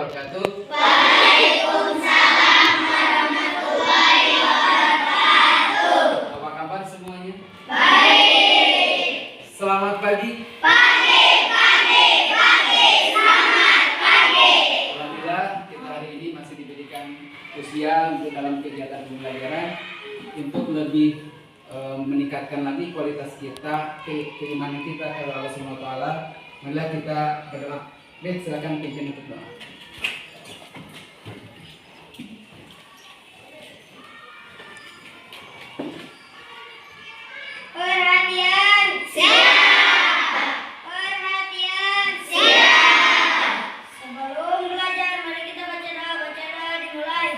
wabarakatuh. Waalaikumsalam warahmatullahi wabarakatuh. Apa kabar semuanya? Baik. Selamat pagi. Pagi. Selamat pagi. Alhamdulillah kita hari ini masih diberikan usia untuk dalam kegiatan pembelajaran untuk lebih meningkatkan lagi kualitas kita, keimanan kita kepada Allah Subhanahu wa taala. Marilah kita berdoa. Baik, silakan pimpin untuk doa. Perhatian, siap. Perhatian, siap. Sebelum belajar, mari kita baca doa. Baca doa dimulai.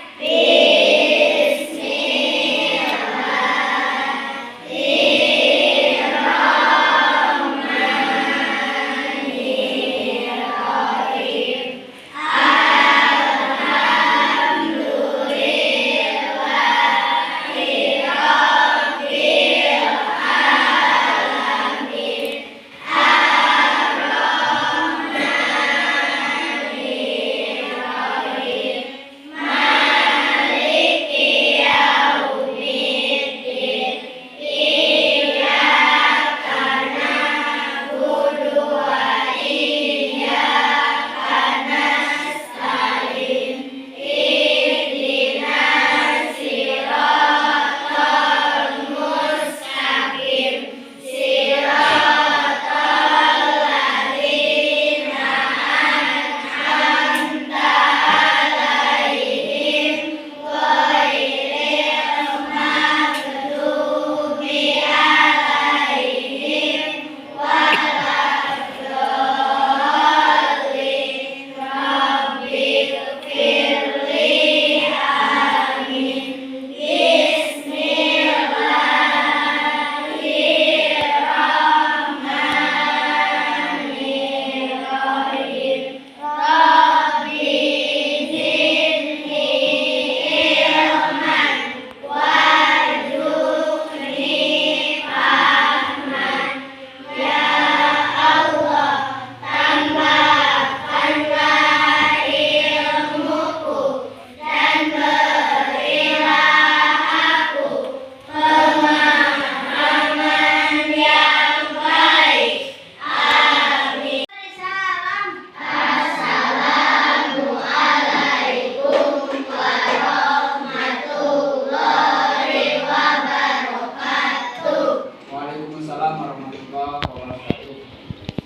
Waalaikumsalam warahmatullahi wabarakatuh.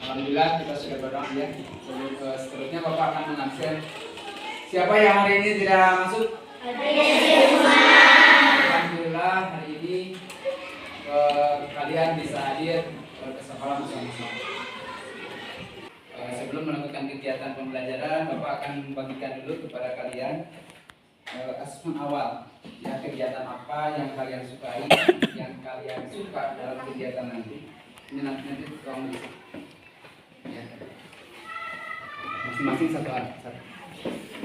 Alhamdulillah kita sudah berdoa ya. Seterusnya Bapak akan mengabsen. Siapa yang hari ini tidak masuk? Alhamdulillah hari ini kalian bisa hadir ke sekolah bersama-sama. Sebelum melakukan kegiatan pembelajaran, Bapak akan membagikan dulu kepada kalian asesmen awal. Ya, kegiatan apa yang kalian sukai, yang kalian suka dalam kegiatan nanti. Ini nanti tolong di ya. Masing-masing satu.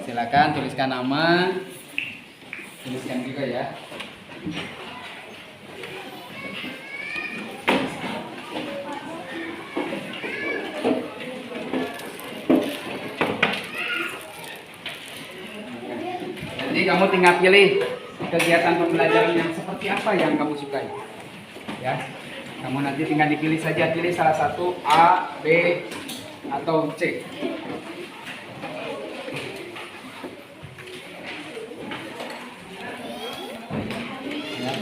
Silakan tuliskan nama, tuliskan juga ya. Jadi kamu tinggal pilih kegiatan pembelajaran yang seperti apa yang kamu sukai. Ya, kamu nanti tinggal dipilih saja, pilih salah satu A, B, atau C. Ya.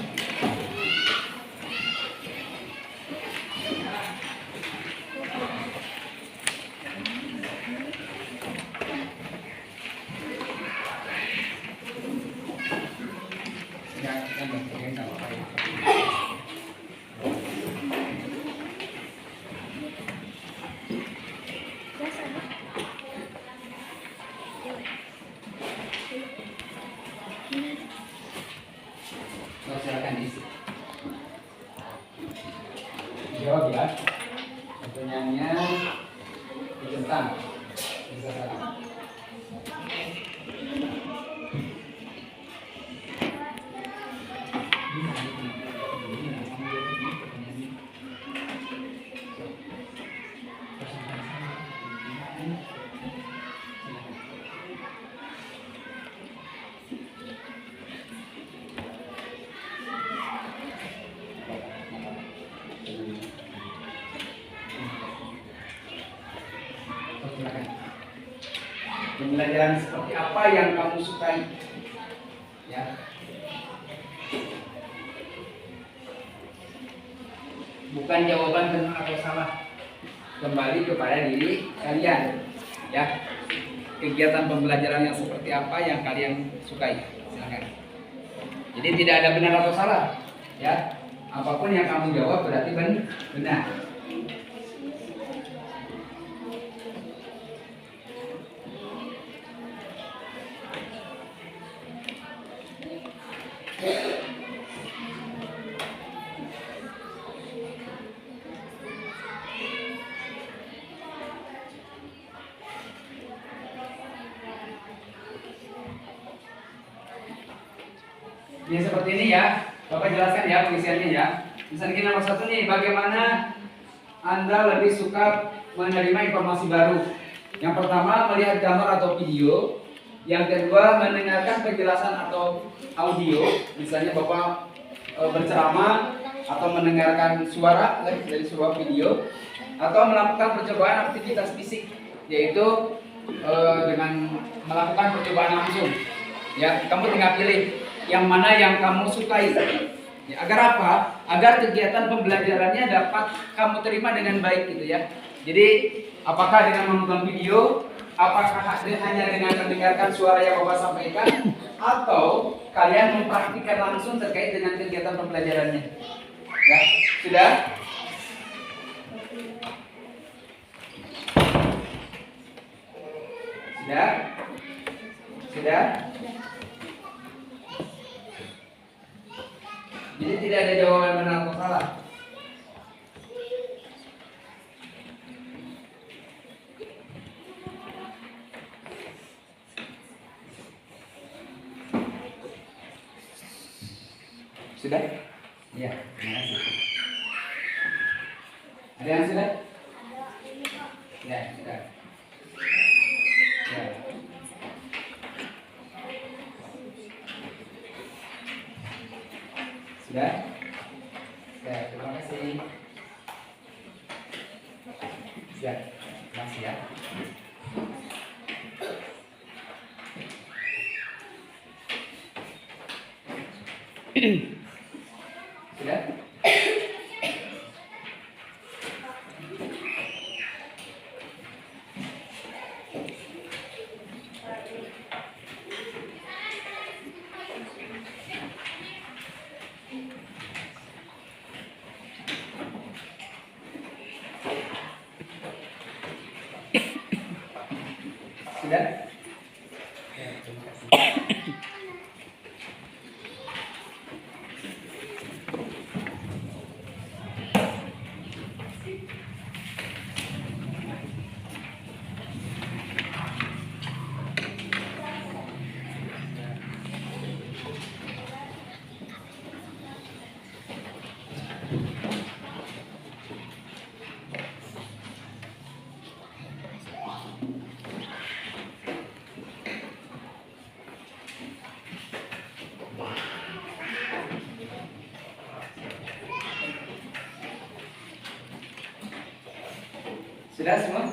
Pembelajaran seperti apa yang kamu sukai? Ya. Bukan jawaban benar atau salah. Kembali kepada diri kalian. Ya. Kegiatan pembelajaran yang seperti apa yang kalian sukai? Silakan. Jadi tidak ada benar atau salah. Ya. Apapun yang kamu jawab berarti benar. Ini seperti ini ya, Bapak jelaskan ya pengisiannya ya. Misalnya gini, nomor 1 nih, bagaimana Anda lebih suka menerima informasi baru? Yang pertama, melihat gambar atau video. Yang kedua, mendengarkan penjelasan atau audio. Misalnya Bapak berceramah atau mendengarkan suara dari sebuah video, atau melakukan percobaan aktivitas fisik, yaitu dengan melakukan percobaan langsung. Ya, kamu tinggal pilih yang mana yang kamu sukai. Ya, agar apa? Agar kegiatan pembelajarannya dapat kamu terima dengan baik gitu ya. Jadi apakah dengan menonton video, apakah hanya dengan mendengarkan suara yang Bapak sampaikan, atau kalian mempraktikkan langsung terkait dengan kegiatan pembelajarannya? Ya, sudah? Sudah? Sudah? Jadi tidak ada jawaban benar atau salah. Sudah? Iya, terima kasih. Ada yang sudah? Ya, sudah. Ya. Sudah? Ya, terima kasih. Sudah, terima kasih ya. Sudah? Sudah? Ya, terima kasih. Sudah semua?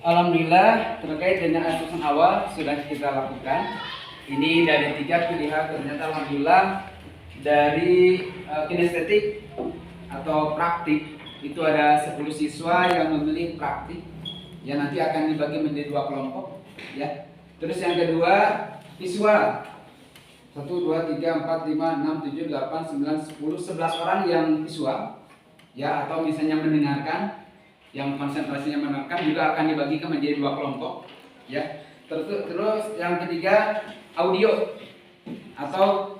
Alhamdulillah terkait dengan instruksi awal sudah kita lakukan. Ini dari 3 pilihan ternyata alhamdulillah dari kinestetik atau praktik itu ada 10 siswa yang memilih praktik. Ya nanti akan dibagi menjadi 2 kelompok. Ya. Terus yang kedua visual. 1, 2, 3, 4, 5, 6, 7, 8, 9, 10, 11 orang yang visual. Ya atau misalnya mendengarkan. Yang konsentrasinya mendengarkan juga akan dibagikan menjadi 2 kelompok, ya. Terus yang ketiga audio atau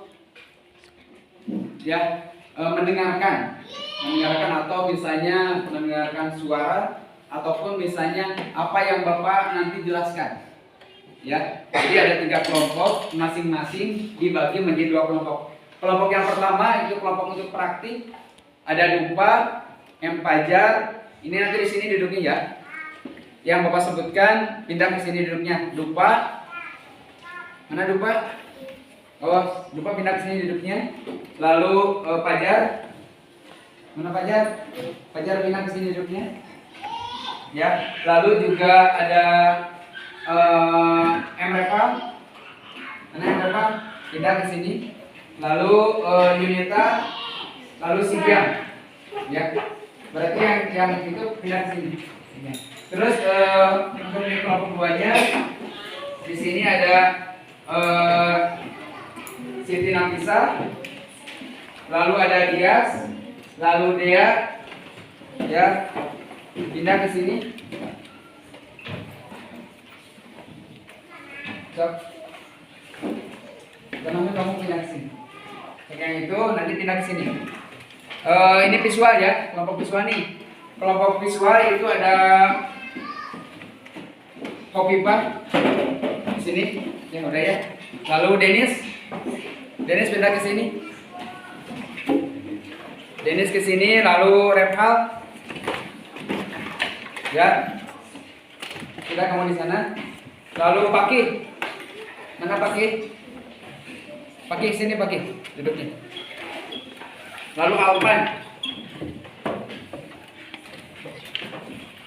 ya mendengarkan atau misalnya mendengarkan suara ataupun misalnya apa yang Bapak nanti jelaskan, ya. Jadi ada 3 kelompok, masing-masing dibagi menjadi 2 kelompok. Kelompok yang pertama itu kelompok untuk praktik, ada Dupa, Pajar. Ini nanti di sini duduknya ya. Yang Bapak sebutkan pindah ke sini duduknya. Dupa. Mana Dupa? Oh, Dupa pindah ke sini duduknya. Lalu Pajar. Mana Pajar? Pajar pindah ke sini duduknya. Ya. Lalu juga ada Repa. Mana Repa? Pindah ke sini. Lalu Yunita. Lalu Sibiang. Ya. Berarti yang itu pindah ke sini. Terus untuk kelompok 2-nya di sini ada Siti Nafisa, lalu ada Dias, lalu Dea, ya pindah ke sini. Kenapa kamu pindah ke sini? Cek yang itu nanti pindah ke sini. Ini visual ya, kelompok visual nih. Kelompok visual itu ada Kopipa di sini, ya udah ya. Lalu Dennis pindah ke sini. Dennis ke sini, lalu Rephal, ya. Sudah kamu di sana. Lalu Paki, mana Paki? Paki sini Paki, duduknya. Lalu Alpan,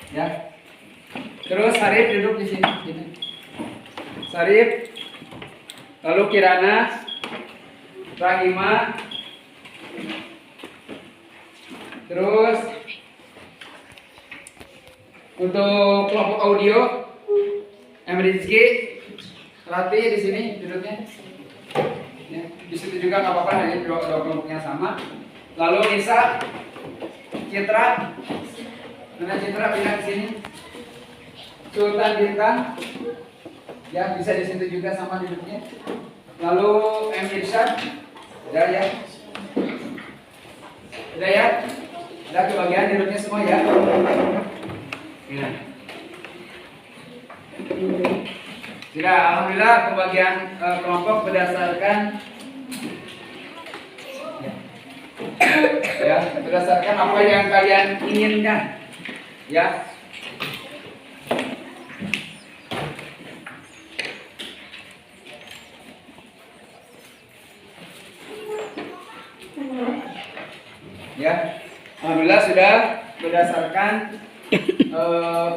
ya. Terus Sarif duduk di sini. Sarif, lalu Kirana, Rahima, terus untuk kelompok audio, Rizky, Rati di sini duduknya. Ya, di situ juga nggak apa-apa, hanya dua kelompoknya sama. Lalu Nisa, Citra, mana Citra pindah ke sini. Sultan Bintang, ya bisa di situ juga sama duduknya. Lalu Irsyad, udah ya, udah kebagian duduknya semua ya. Sudah, alhamdulillah kebagian kelompok berdasarkan ya, berdasarkan apa yang kalian inginkan, ya. Ya, alhamdulillah sudah berdasarkan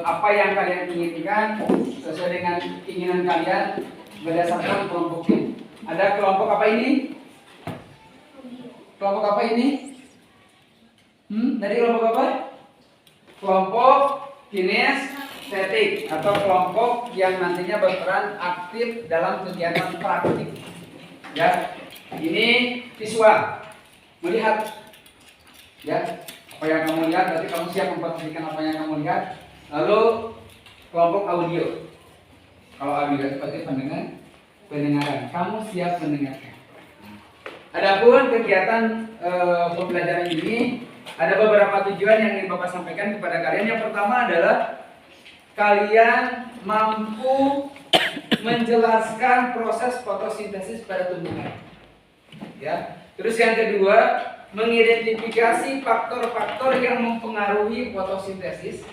apa yang kalian inginkan sesuai dengan keinginan kalian berdasarkan kelompoknya. Ada kelompok apa ini? Kelompok apa ini? Tadi kelompok apa? Kelompok kinestetik atau kelompok yang nantinya berperan aktif dalam kegiatan praktik. Ya, ini visual, melihat. Ya, apa yang kamu lihat, berarti kamu siap memperhatikan apa yang kamu lihat. Lalu kelompok audio, kalau audio itu berarti pendengaran, kamu siap mendengarkan. Adapun kegiatan pembelajaran ini ada beberapa tujuan yang ingin Bapak sampaikan kepada kalian. Yang pertama adalah kalian mampu menjelaskan proses fotosintesis pada tumbuhan. Ya. Terus yang kedua, mengidentifikasi faktor-faktor yang mempengaruhi fotosintesis,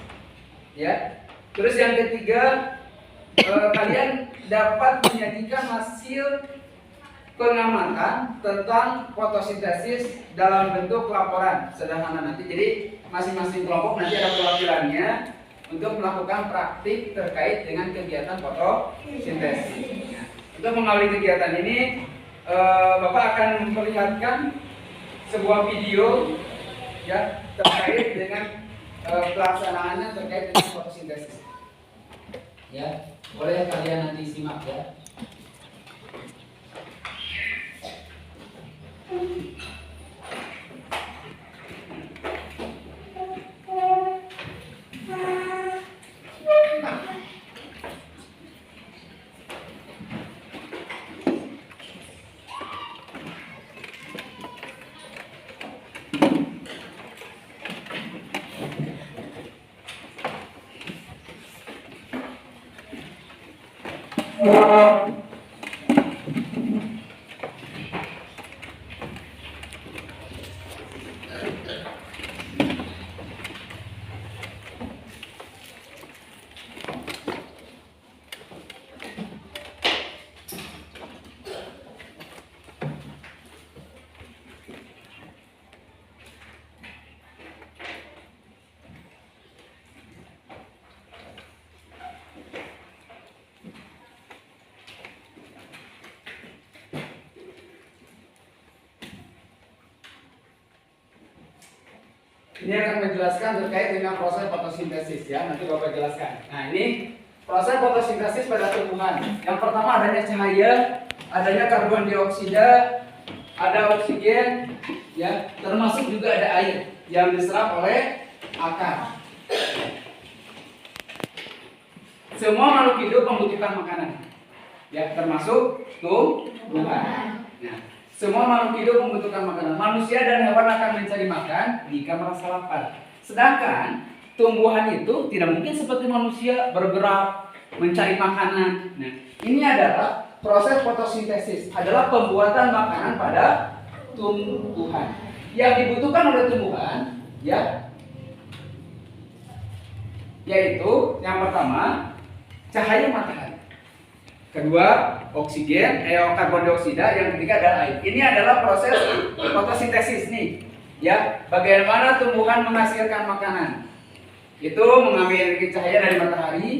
ya. Terus yang ketiga, kalian dapat menyajikan hasil pengamatan tentang fotosintesis dalam bentuk laporan sederhana nanti. Jadi masing-masing kelompok nanti ada perwakilannya untuk melakukan praktik terkait dengan kegiatan fotosintesis. Nah, untuk mengawali kegiatan ini, Bapak akan memperlihatkan sebuah video ya terkait dengan pelaksanaannya terkait dengan fotosintesis. Ya, boleh kalian nanti simak ya. Ini akan menjelaskan terkait dengan proses fotosintesis ya, nanti Bapak jelaskan. Nah, ini proses fotosintesis pada tumbuhan. Yang pertama adanya cahaya, adanya karbon dioksida, ada oksigen, ya, termasuk juga ada air yang diserap oleh akar. Semua makhluk hidup membutuhkan makanan, ya, termasuk tumbuhan. Nah, Semua makhluk hidup membutuhkan makanan. Manusia dan hewan akan mencari makan jika merasa lapar. Sedangkan tumbuhan itu tidak mungkin seperti manusia bergerak mencari makanan. Nah, ini adalah proses fotosintesis, adalah pembuatan makanan pada tumbuhan. Yang dibutuhkan oleh tumbuhan, ya, yaitu yang pertama cahaya matahari, kedua oksigen, karbon dioksida, yang ketiga adalah air. Ini adalah proses fotosintesis nih, ya. Bagaimana tumbuhan menghasilkan makanan? Itu mengambil energi cahaya dari matahari,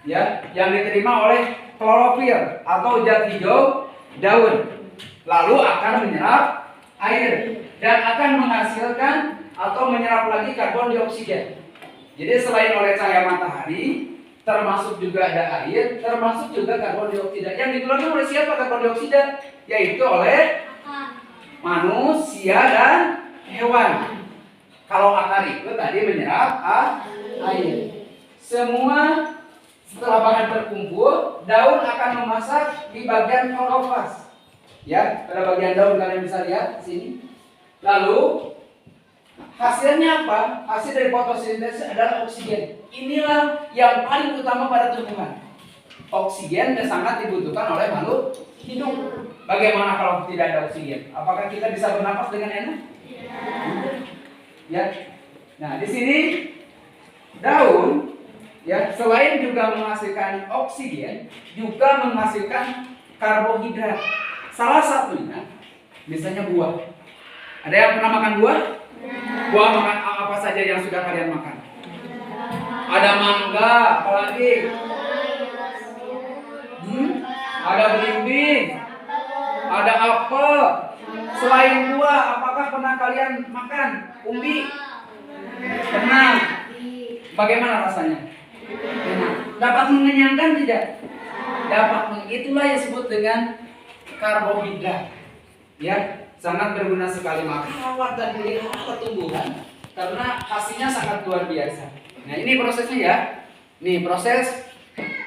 ya, yang diterima oleh klorofil atau zat hijau daun, lalu akan menyerap air dan akan menghasilkan atau menyerap lagi karbon dioksida. Jadi selain oleh cahaya matahari, termasuk juga ada air, termasuk juga karbon dioksida. Yang dikeluarkan oleh siapa karbon dioksida? Yaitu oleh manusia dan hewan. Kalau akar itu tadi menyerap air. Semua setelah bahan terkumpul, daun akan memasak di bagian klorofas. Ya, pada bagian daun kalian bisa lihat di sini. Lalu hasilnya apa? Hasil dari fotosintesis adalah oksigen. Inilah yang paling utama pada tumbuhan. Oksigen sangat dibutuhkan oleh makhluk hidup. Bagaimana kalau tidak ada oksigen? Apakah kita bisa bernapas dengan enak? Ya. Nah, di sini daun, ya, selain juga menghasilkan oksigen, juga menghasilkan karbohidrat. Salah satunya misalnya buah. Ada yang pernah makan buah? Buah makan apa saja yang sudah kalian makan? Ada mangga, apalagi? Ada belimbing, ada apel. Selain buah, apakah pernah kalian makan umbi? Pernah. Bagaimana rasanya? Enak. Dapat mengenyangkan tidak? Dapat. Itulah yang disebut dengan karbohidrat. Ya, sangat berguna sekali merawat dan melihara tumbuhan karena hasilnya sangat luar biasa. Nah, ini prosesnya ya. Nih, proses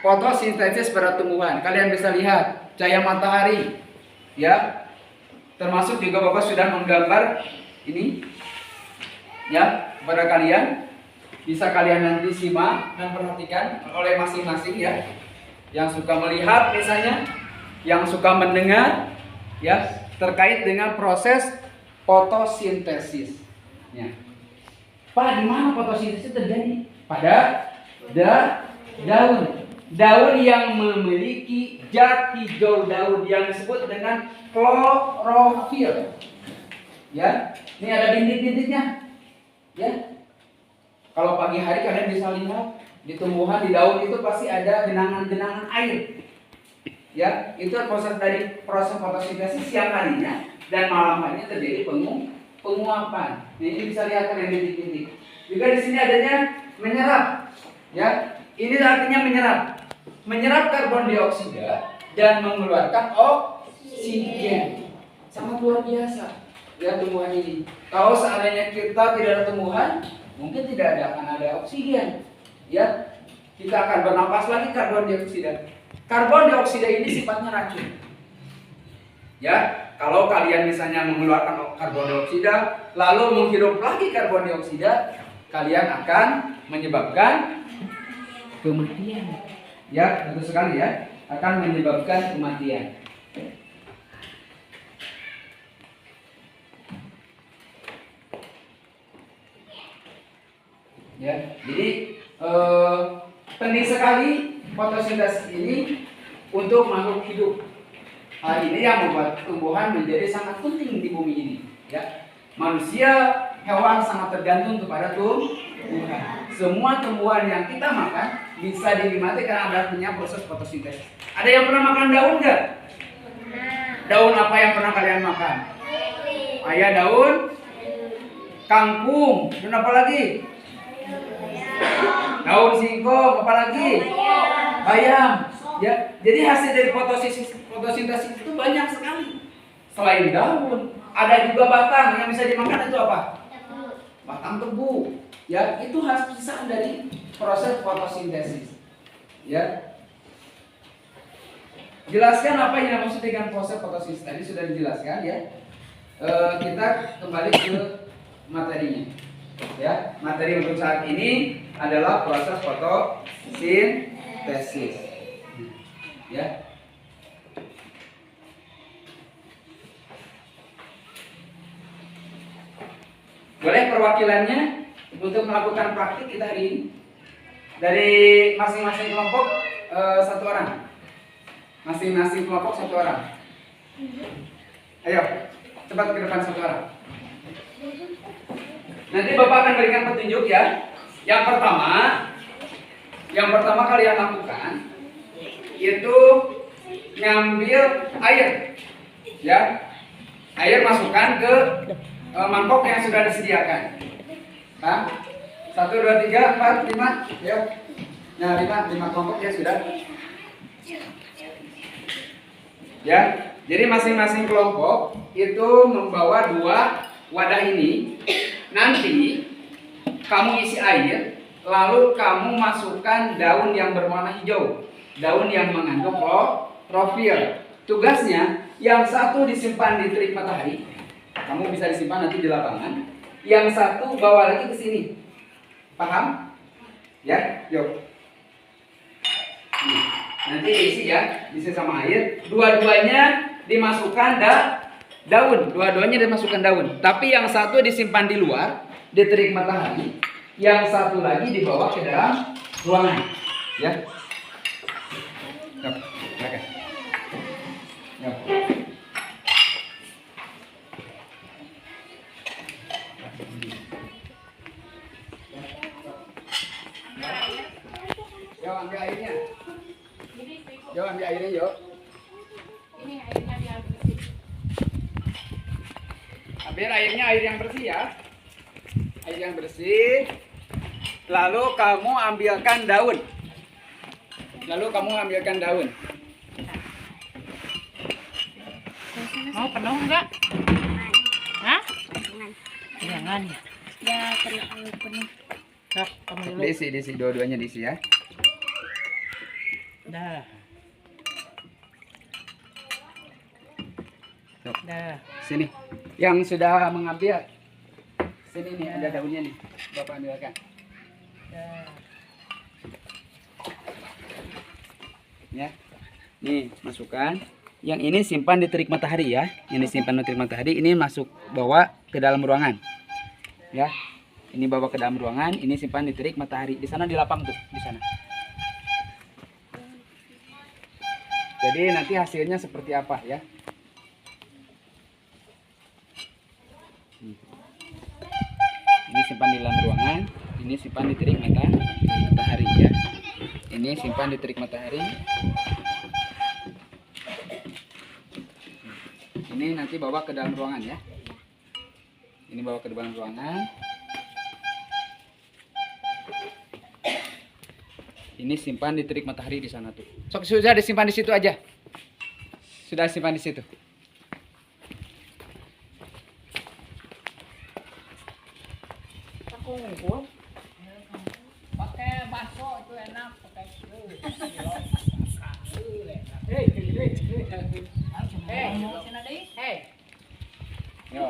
fotosintesis pada tumbuhan. Kalian bisa lihat cahaya matahari. Ya. Termasuk juga Bapak sudah menggambar ini. Ya, kepada kalian. Bisa kalian nanti simak dan perhatikan oleh masing-masing ya. Yang suka melihat misalnya, yang suka mendengar ya, terkait dengan proses fotosintesis. Ya. Pak, di mana fotosintesis terjadi? Pada daun. Daun yang memiliki zat hijau daun yang disebut dengan klorofil. Ya, ini ada bintik-bintiknya. Ya. Kalau pagi hari kalian bisa lihat di tumbuhan, di daun itu pasti ada genangan-genangan air. Ya, itu proses dari proses fotosintesis siang harinya dan malam harinya terjadi penguapan. Nah, ini bisa lihat kalian bintik-bintik. Juga di sini adanya menyerap. Ya, ini artinya menyerap karbon dioksida dan mengeluarkan oksigen. Sangat luar biasa ya tumbuhan ini. Kalau seandainya kita tidak ada tumbuhan, mungkin tidak akan ada oksigen. Ya, kita akan bernapas lagi karbon dioksida. Karbon dioksida ini sifatnya racun. Ya, kalau kalian misalnya mengeluarkan karbon dioksida, lalu menghirup lagi karbon dioksida, kalian akan menyebabkan kematian. Ya, tentu sekali ya, akan menyebabkan kematian. Ya, jadi penting sekali fotosintesis ini untuk makhluk hidup. Hal ini yang membuat tumbuhan menjadi sangat penting di bumi ini. Ya, manusia, hewan sangat tergantung kepada tumbuhan. Semua tumbuhan yang kita makan bisa dinikmati karena adanya proses fotosintesis. Ada yang pernah makan daun nggak? Daun apa yang pernah kalian makan? Ayah daun kangkung. Dan apa lagi? Daun singkong. Apa lagi? Bayam. Ya, jadi hasil dari fotosintesis itu banyak sekali. Selain daun, ada juga batang yang bisa dimakan. Itu apa? Batang tebu. Ya, itu hasil dari proses fotosintesis. Ya. Jelaskan apa yang maksud dengan proses fotosintesis tadi sudah dijelaskan ya. Kita kembali ke materinya. Ya, materi untuk saat ini adalah proses fotosintesis. Ya. Boleh perwakilannya untuk melakukan praktik kita hari ini dari masing-masing kelompok satu orang. Masing-masing kelompok satu orang. Ayo, cepat ke depan satu orang. Nanti Bapak akan berikan petunjuk ya. Yang pertama kalian lakukan itu ngambil air, ya. Air masukkan ke mangkok yang sudah disediakan. Nah, 1, 2, 3, 4, 5, ya. Nah, 5 kelompok ya sudah. Ya, jadi masing-masing kelompok itu membawa 2 wadah ini. Nanti kamu isi air, lalu kamu masukkan daun yang berwarna hijau, daun yang mengandung klorofil. Tugasnya, yang satu disimpan di terik matahari, kamu bisa disimpan nanti di lapangan. Yang satu bawa lagi ke sini, paham? Ya, yuk. Nanti diisi ya, diisi sama air. Dua-duanya dimasukkan daun, dua-duanya dimasukkan daun. Tapi yang satu disimpan di luar, di terik matahari. Yang satu lagi dibawa ke dalam ruangan. Ya. Yuk, silakan. Yuk. Yuk, ambil airnya. Yuk, ambil airnya, yuk. Ini airnya biar bersih. Ambil airnya, air yang bersih ya. Air yang bersih. Lalu kamu ambilkan daun. Mau penuh enggak? Hah? Jangan ya. Ya, penuh. Sok, kamu dulu. Diisi, dua-duanya diisi ya. Dah. Yuk. Dah. Sini. Yang sudah mengambil. Sini nih, ada daunnya nih. Bapak ambilkan. Dah. Ya. Nih, masukkan. Yang ini simpan di terik matahari ya. Ini simpan di terik matahari, ini masuk bawa ke dalam ruangan. Ya. Ini bawa ke dalam ruangan, ini simpan di terik matahari. Di sana di lapang tuh, di sana. Jadi nanti hasilnya seperti apa ya? Ini simpan di dalam ruangan, ini simpan di terik matahari ya. Ini simpan di terik matahari. Ini nanti bawa ke dalam ruangan ya. Ini bawa ke dalam ruangan. Ini simpan di terik matahari di sana tuh. Sok, sudah disimpan di situ aja. Sudah simpan di situ. Aku ngumpul. Pakai bakso itu enak, pakai itu. Hei. Yo.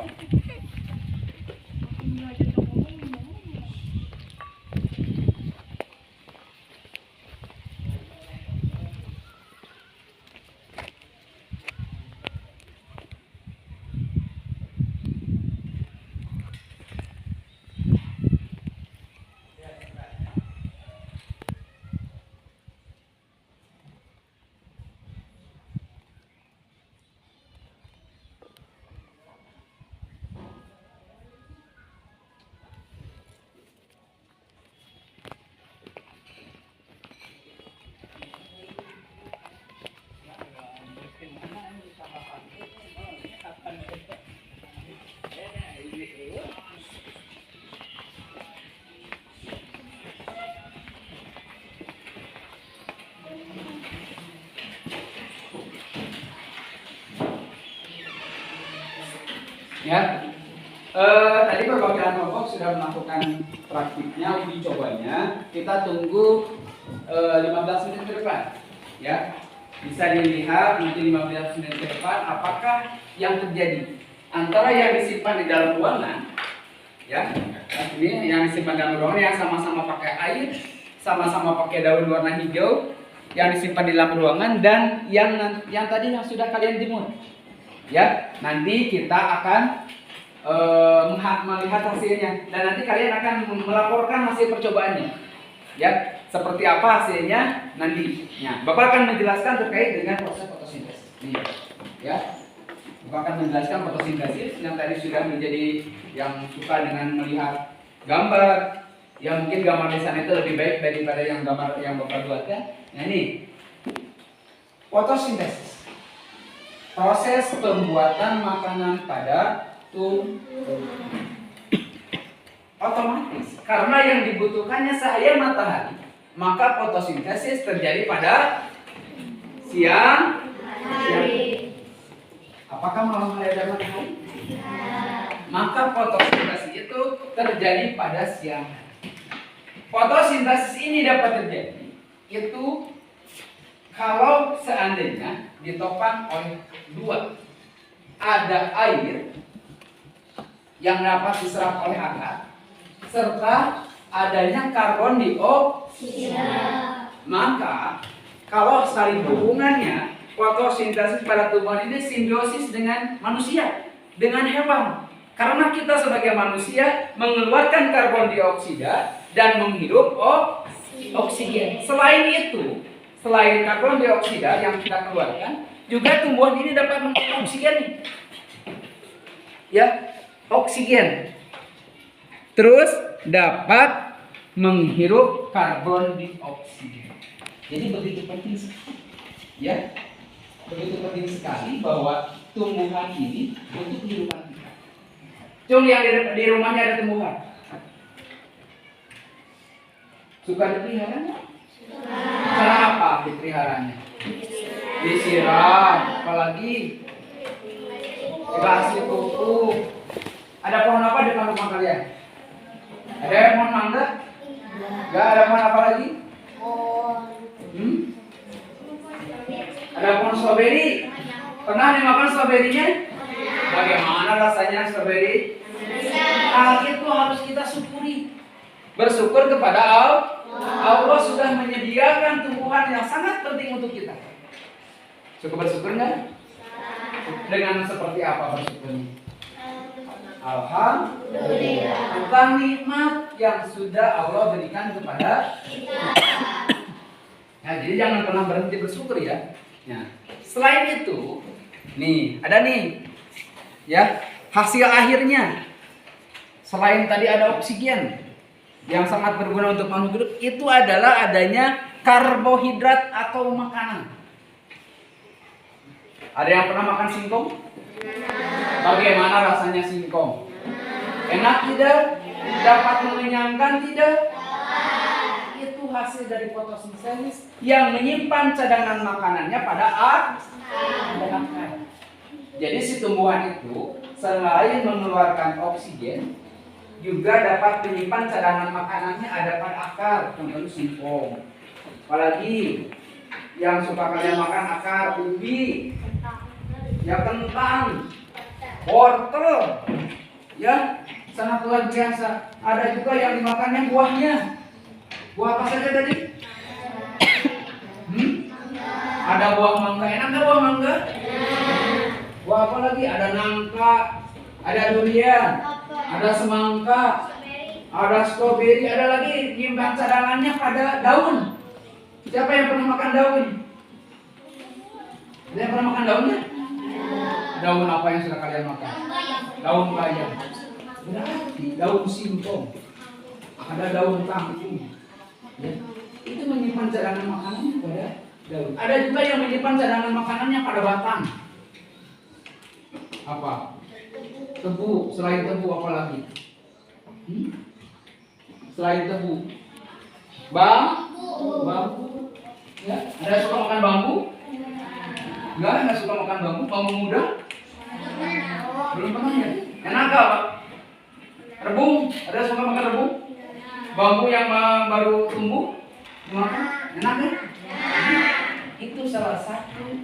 Ya, tadi perwakilan kelompok sudah melakukan praktiknya, uji cobanya. Kita tunggu 15 menit ke depan, ya. Bisa dilihat nanti 15 menit ke depan apakah yang terjadi antara yang disimpan di dalam ruangan, ya, ini yang disimpan dalam ruangan yang sama-sama pakai air, sama-sama pakai daun warna hijau, yang disimpan di dalam ruangan dan yang tadi yang sudah kalian jemur, ya. Nanti kita akan melihat hasilnya dan nanti kalian akan melaporkan hasil percobaannya, ya. Seperti apa hasilnya nantinya. Bapak akan menjelaskan terkait dengan proses fotosintesis. Nih, ya. Bapak akan menjelaskan fotosintesis yang tadi sudah menjadi yang suka dengan melihat gambar. Yang mungkin gambar di sana itu lebih baik daripada yang gambar yang Bapak buatkan. Nah, ini fotosintesis. Proses pembuatan makanan pada tumbuhan. Otomatis karena yang dibutuhkannya cahaya matahari, maka fotosintesis terjadi pada siang hari. Apakah malam hari ada matahari? Maka fotosintesis itu terjadi pada siang hari. Fotosintesis ini dapat terjadi itu kalau seandainya ditopang oleh dua, ada air yang dapat diserap oleh akar serta adanya karbon dioksida. Maka kalau saling hubungannya fotosintesis pada tumbuhan ini simbiosis dengan manusia, dengan hewan. Karena kita sebagai manusia mengeluarkan karbon dioksida dan menghirup oksigen. Selain itu, selain karbon dioksida yang kita keluarkan, juga tumbuhan ini dapat menghirup oksigen. Ya, oksigen. Terus dapat menghirup karbon dioksida. Jadi begitu penting sekali, ya, begitu penting sekali bahwa tumbuhan ini untuk kehidupan kita. Cung, yang di rumahnya ada tumbuhan, suka dipelihara? Cara apa dipeliharanya? Disiram, apalagi dikasih pupuk. Ada pohon apa di depan rumah kalian? Ada pohon mangga? Enggak, ada pohon apa lagi? Ada pohon stroberi. Pernah dimakan stroberinya? Bagaimana rasanya stroberi? Hal itu harus kita syukuri. Bersyukur kepada Allah. Allah sudah menyediakan tumbuhan yang sangat penting untuk kita. Cukup bersyukur nggak? Dengan seperti apa bersyukurnya? Alhamdulillah tentang nikmat yang sudah Allah berikan kepada kita. Nah, jadi jangan pernah berhenti bersyukur ya. Nah, selain itu, nih ada nih, ya, hasil akhirnya. Selain tadi ada oksigen yang sangat berguna untuk makhluk hidup, itu adalah adanya karbohidrat atau makanan. Ada yang pernah makan singkong? Bagaimana rasanya singkong? Enak tidak? Dapat mengenyangkan tidak? Itu hasil dari fotosintesis yang menyimpan cadangan makanannya pada akar. Jadi si tumbuhan itu selain mengeluarkan oksigen, juga dapat menyimpan cadangan makanannya ada pada akar, contohnya singkong. Apalagi yang suka kalian makan akar ubi, ya, kentang, wortel, ya, sangat luar biasa. Ada juga yang dimakannya buahnya. Buah apa saja tadi? Ada buah mangga. Enak nggak buah mangga? Buah apa lagi? Ada nangka, ada durian, ada semangka, ada stroberi, ada lagi nyimpan cadangannya pada daun. Siapa yang pernah makan daun? Ada yang pernah makan daunnya? Daun apa yang sudah kalian makan? Daun bayam. Berarti daun singkong. Ada daun kangkung. Ya. Itu menyimpan cadangan makanannya pada daun. Ada juga yang menyimpan cadangan makanannya pada batang. Apa? Tebu. Selain tebu apa lagi? Selain tebu, bambu. Ya. Ada yang suka makan bambu? Enggak suka makan bambu. Bambu muda? Belum pernah ya? Enak gak, Pak? Rebung? Ada yang suka makan rebung? Bambu yang baru tumbuh? Makan? Enak kan? itu salah satu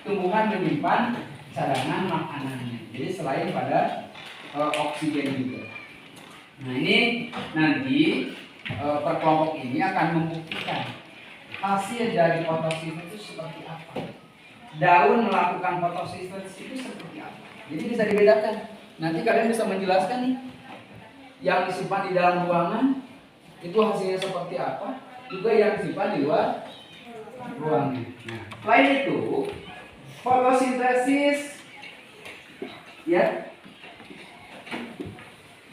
tumbuhan menyimpan cadangan makanannya. Jadi selain pada oksigen juga. Nah ini nanti perkelompok ini akan membuktikan hasil dari fotosintesis seperti apa. Daun melakukan fotosintesis itu seperti apa. Jadi bisa dibedakan. Nanti kalian bisa menjelaskan nih, yang disimpan di dalam ruangan itu hasilnya seperti apa, juga yang disimpan di luar ruangan. Nah, selain itu, fotosintesis ya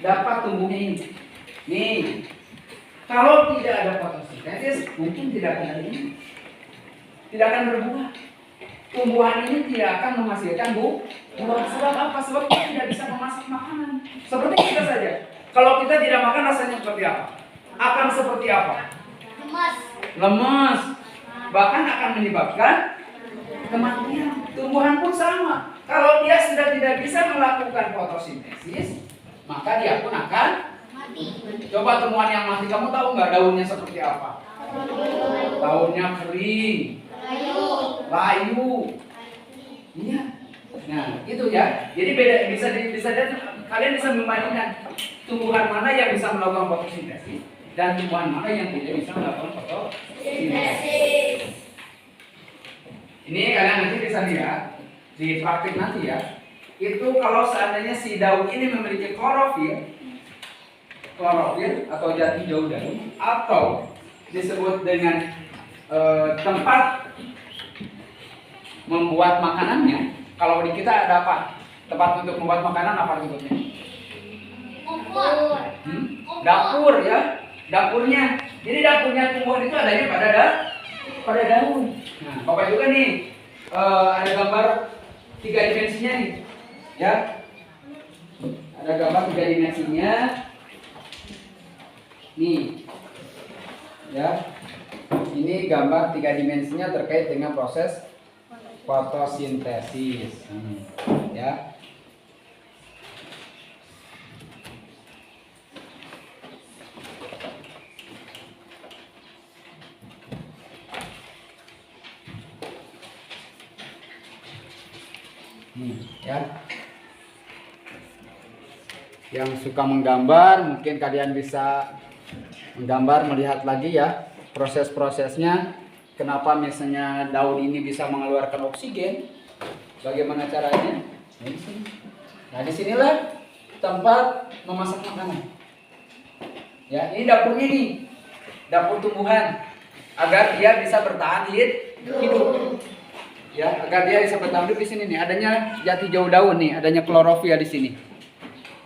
dapat tumbuhnya ini. Nih, kalau tidak ada fotosintesis, mungkin tidak akan ada ini, tidak akan berbuah. Tumbuhan ini tidak akan menghasilkan buah. Sebab apa? Sebab kita tidak bisa memasak makanan. Seperti kita saja. Kalau kita tidak makan, rasanya seperti apa? Akan seperti apa? Lemas. Bahkan akan menyebabkan kematian. Tumbuhan pun sama. Kalau dia sudah tidak bisa melakukan fotosintesis, maka dia pun akan mati. Coba tumbuhan yang mati, kamu tahu nggak daunnya seperti apa? Daunnya kering, layu. Iya. Nah, itu ya. Jadi beda, bisa kalian bisa membandingkan tumbuhan mana yang bisa melakukan fotosintesis dan tumbuhan mana yang tidak bisa melakukan fotosintesis. Ini kalian nanti bisa lihat di praktik nanti ya. Itu kalau seandainya si daun ini memiliki klorofil atau jati jauh daun, atau disebut dengan tempat membuat makanannya. Kalau di kita ada apa? Tempat untuk membuat makanan apa disebutnya? Dapur ya, dapurnya. Jadi dapurnya tumbuhan itu adanya pada daun. Nah, Bapak juga nih ada gambar 3 dimensinya nih, ya. Ada gambar 3 dimensinya. Nih, ya. Ini gambar 3 dimensinya terkait dengan proses fotosintesis, ya. Ya. Yang suka menggambar, mungkin kalian bisa menggambar, melihat lagi ya proses-prosesnya. Kenapa misalnya daun ini bisa mengeluarkan oksigen? Bagaimana caranya? Nah, disinilah tempat memasak makanan. Ya, ini dapurnya nih, dapur tumbuhan, agar dia bisa bertahan hidup. Ya, agar dia bisa bertahan hidup di sini nih. Adanya jati jauh daun nih, adanya klorofil di sini.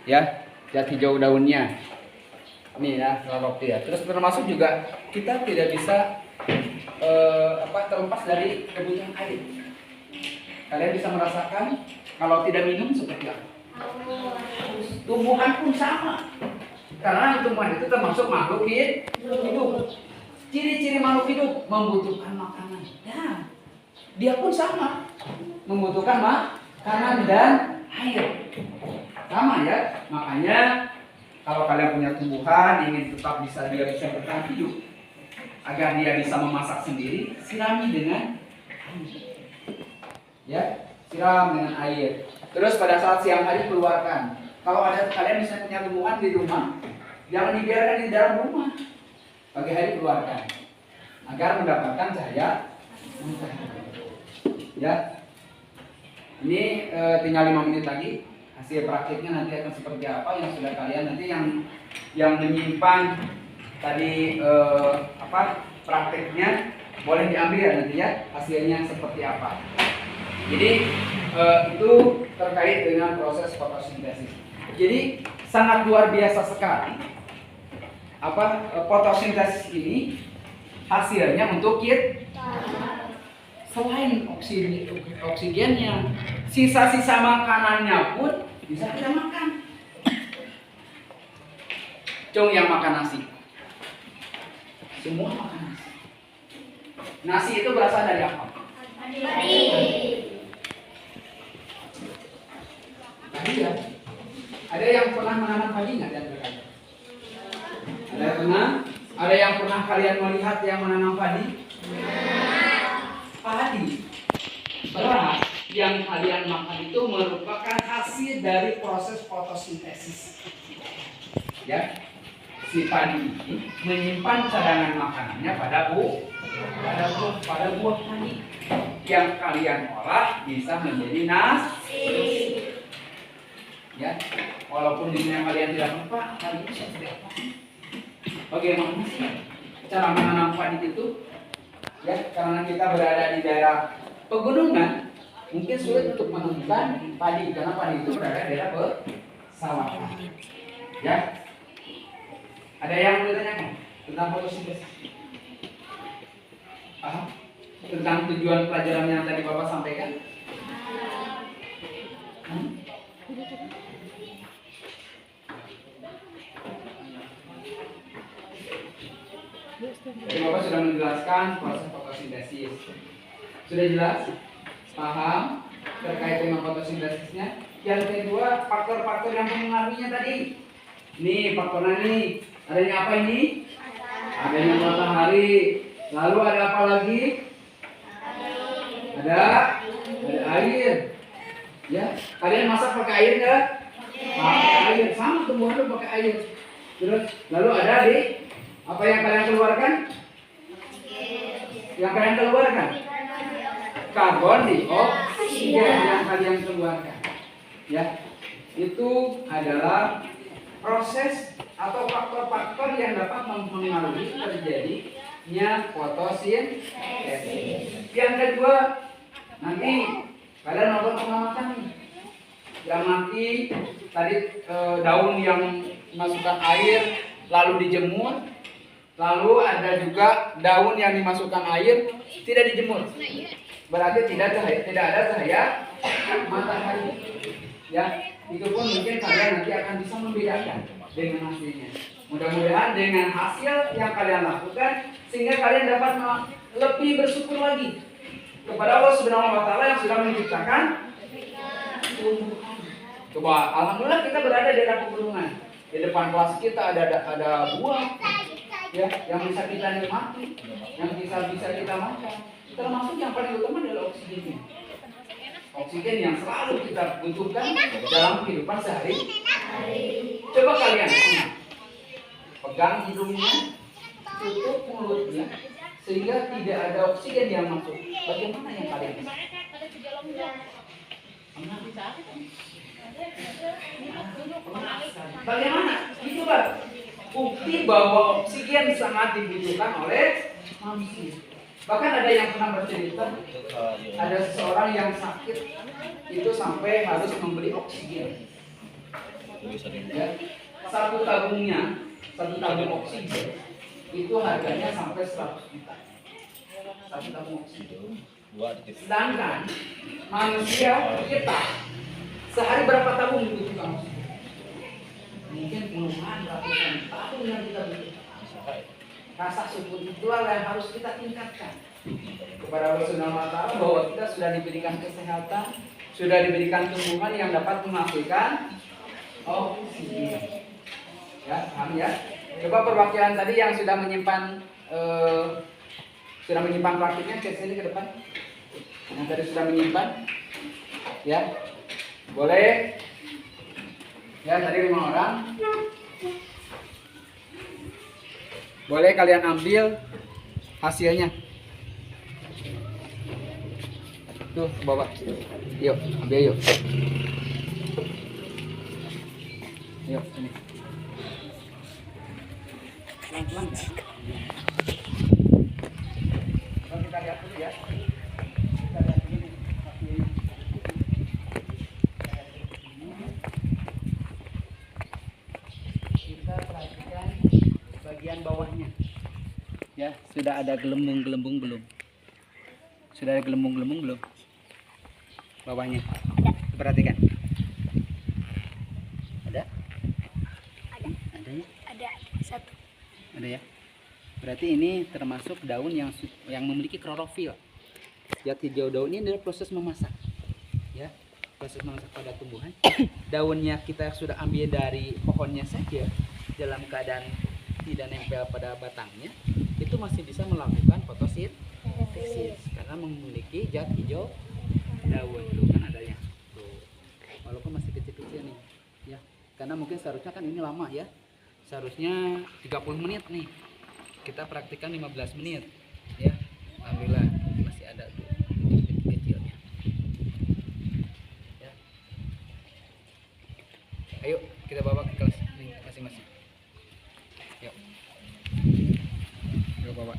Ya, jati jauh daunnya. Nih ya, klorofil. Terus termasuk juga kita tidak bisa terlepas dari kebutuhan air. Kalian bisa merasakan kalau tidak minum seperti apa? Tumbuhan pun sama. Karena tumbuhan itu termasuk makhluk hidup. Ciri-ciri makhluk hidup membutuhkan makanan. Ya, dia pun sama, membutuhkan makanan dan air. Sama ya. Makanya kalau kalian punya tumbuhan ingin tetap dia bisa bertahan hidup, agar dia bisa memasak sendiri, sirami dengan air. Ya, siram dengan air. Terus pada saat siang hari keluarkan. Kalau ada kalian bisa punya tumbuhan di rumah, jangan dibiarkan di dalam rumah. Pagi hari keluarkan, agar mendapatkan cahaya matahari. Ya, ini tinggal 5 menit lagi. Hasil praktiknya nanti akan seperti apa yang sudah kalian nanti yang menyimpan tadi prakteknya boleh diambil ya nanti ya, hasilnya seperti apa. Jadi itu terkait dengan proses fotosintesis. Jadi sangat luar biasa sekali fotosintesis ini hasilnya untuk selain oksigennya, sisa-sisa makanannya pun bisa kita makan. Cung yang makan nasi, semua makan nasi. Nasi itu berasal dari apa? Padi ya. Ada yang pernah menanam padi nggak dan berkata? Ada yang pernah kalian melihat yang menanam padi? padi, beras yang kalian makan itu merupakan hasil dari proses fotosintesis. Ya, si padi ini menyimpan cadangan makanannya pada buah padi yang kalian olah bisa menjadi nasi. Ya, walaupun di dunia kalian tidak lupa, kali ini saya tidak apa. Bagaimana sih cara menanam padi itu? Ya, karena kita berada di daerah pegunungan, mungkin sulit untuk menemukan padi karena padi itu berada di daerah persawahan. Ya, ada yang mau ditanyakan tentang fotosintesis? Paham? Tentang tujuan pelajaran yang tadi Bapak sampaikan? Jadi Bapak sudah menjelaskan proses fotosintesis. Sudah jelas? Paham terkait dengan fotosintesisnya? Yang kedua, faktor-faktor yang mempengaruhinya tadi. Nih faktornya nih. Adanya apa ini? Adanya matahari. Lalu ada apa lagi? Ada air. Ya, kalian masak pakai air nggak? Pakai air. Sama tumbuhan lu pakai air. Terus lalu ada di apa yang kalian keluarkan? Yang kalian keluarkan? Karbon dioksida yang kalian keluarkan. Ya, itu adalah proses atau faktor-faktor yang dapat mempengaruhi terjadinya fotosintesis. Yang kedua, nanti kalian melakukan pengamatan nih. Yang nanti tadi daun yang dimasukkan air lalu dijemur, lalu ada juga daun yang dimasukkan air tidak dijemur. Berarti tidak ada cahaya matahari. Ya, itu pun mungkin kalian nanti akan bisa membedakan dengan hasilnya. Mudah-mudahan dengan hasil yang kalian lakukan sehingga kalian dapat lebih bersyukur lagi kepada Allah Subhanahu wa taala yang sudah menciptakan tumbuhan. Coba alhamdulillah kita berada di daerah pegunungan. Di depan kelas kita ada buah ya yang bisa kita nikmati, yang bisa kita makan. Termasuk yang paling utama adalah oksigennya. Oksigen yang selalu kita butuhkan dalam kehidupan sehari-hari. Coba kalian pegang hidungnya, tutup mulutnya, sehingga tidak ada oksigen yang masuk. Bagaimana yang kalian bisa? Bagaimana? Itulah bukti bahwa oksigen sangat dibutuhkan oleh manusia. Bahkan ada yang pernah bercerita, ada seseorang yang sakit itu sampai harus membeli oksigen. Ya, satu tabung oksigen itu harganya sampai 100 juta. Satu tabung oksigen. Sedangkan manusia kita sehari berapa tabung dibutuhkan oksigen? Mungkin puluhan, ratusan tabung yang kita butuhkan. Rasa syukur itulah yang harus kita tingkatkan kepada Allah Subhanahu wa taala bahwa kita sudah diberikan kesehatan, sudah diberikan tumbuhan yang dapat menghasilkan oksigen. Ya, paham ya? Coba perwakilan tadi yang sudah menyimpan praktiknya ke sini ke depan. Yang tadi sudah menyimpan, ya, boleh. Ya, tadi 5 orang. Boleh kalian ambil hasilnya. Tuh, bawa. Yuk, ambil yuk. Yuk, sini. Pelan-pelan ya. Coba kita lihat dulu ya. Kita lihat dulu nih hasilnya. Kita perhatikan bagian bawahnya. Ya, sudah ada gelembung-gelembung belum? Sudah ada gelembung-gelembung belum? Bawahnya. Perhatikan. Ada? Ada ya? Ada satu. Ada ya? Berarti ini termasuk daun yang memiliki klorofil. Zat hijau daun ini adalah proses memasak. Ya, proses memasak pada tumbuhan. Daunnya kita sudah ambil dari pohonnya saja dalam keadaan tidak nempel pada batangnya, itu masih bisa melakukan fotosintesis. sintetis karena memiliki zat hijau daun tuh kan adanya tuh, walaupun masih kecil-kecil nih ya, karena mungkin seharusnya kan ini lama ya, seharusnya 30 menit nih, kita praktikkan 15 menit ya. Alhamdulillah masih ada tuh kecilnya ya. Ayo kita bawa ke kelas nih masing-masing, yuk yuk bawa.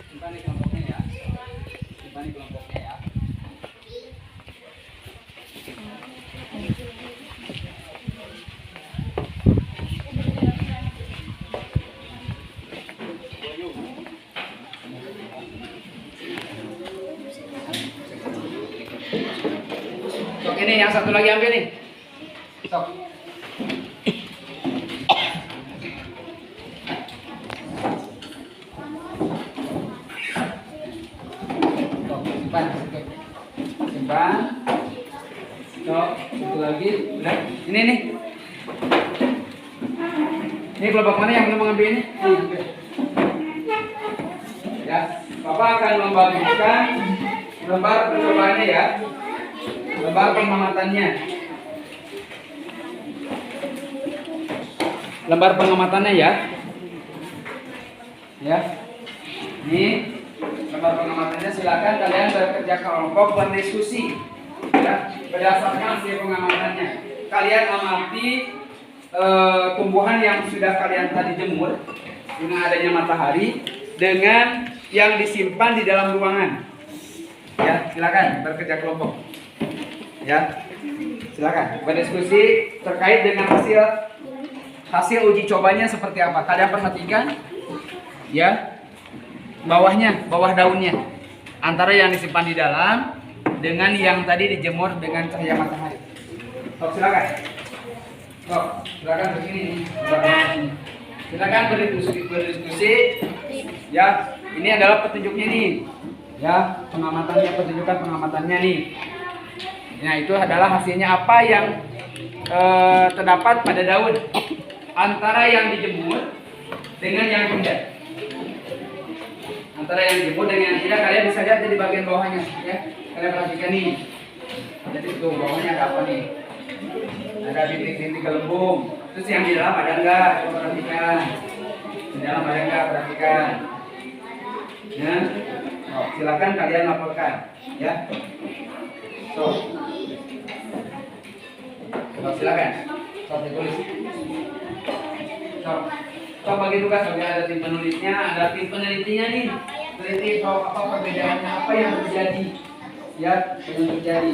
Simpan di kelompoknya ya, simpan di kelompoknya ya. Sok ini yang satu lagi ambil nih. Sok. Sok, simpan. Oke. Simpan. Sok, satu lagi. Udah. Ini nih. Ini kelompok mana yang belum mengambil ini? Ambil. Ya, Bapak akan membagikan lembar percobaannya ya. Lembar pengamatannya. Lembar pengamatannya ya. Ya. Ini lembar pengamatannya, silakan kalian bekerja kelompok berdiskusi. Ya, berdasarkan hasil pengamatannya. Kalian amati tumbuhan yang sudah kalian tadi jemur dengan adanya matahari dengan yang disimpan di dalam ruangan. Ya, silakan bekerja kelompok. Ya, silakan berdiskusi terkait dengan hasil uji cobanya seperti apa. Kalian perhatikan, ya, bawah daunnya, antara yang disimpan di dalam dengan yang tadi dijemur dengan cahaya matahari. Sok, silakan. Sok, silakan begini. Silakan berdiskusi. Ya, ini adalah petunjuknya nih. Ya, petunjukan pengamatannya nih. Nah, itu adalah hasilnya apa yang terdapat pada daun antara yang dijemur dengan yang tidak. Antara yang dijemur dengan yang tidak, kalian bisa lihat di bagian bawahnya ya. Kalian perhatikan nih. Jadi tuh bawahnya ada apa nih? Ada bintik-bintik gelembung. Terus yang di dalam ada enggak? Coba perhatikan. Di dalam ada enggak? Perhatikan. Ya. Oh, silakan kalian laporkan ya. So, silakan. So, ditulis. So, bagi tugas ada tim penulisnya, ada tim penelitinya nih. Teliti apa perbedaannya, apa yang terjadi. Ya, yang terjadi.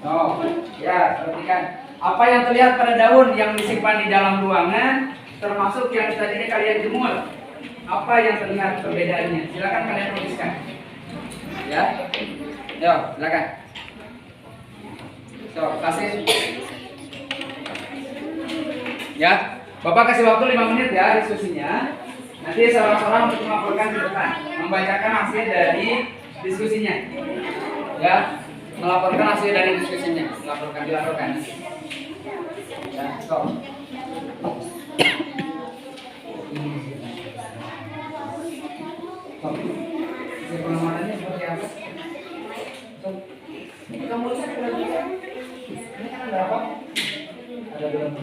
Oh, ya, perhatikan. Apa yang terlihat pada daun yang disimpan di dalam ruangan, termasuk yang tadinya kalian jemur. Apa yang terlihat perbedaannya? Silakan kalian tuliskan. Ya. Yo, silakan. So, kasih. Ya, Bapak kasih waktu 5 menit ya diskusinya. Nanti seorang-seorang untuk melaporkan ke depan, membacakan hasil dari diskusinya. Ya, melaporkan hasil dari diskusinya, dilaporkan. Ya, stop. Hasil pengamatannya seperti apa? Kamu lihat ini kan ada apa? Ada dalam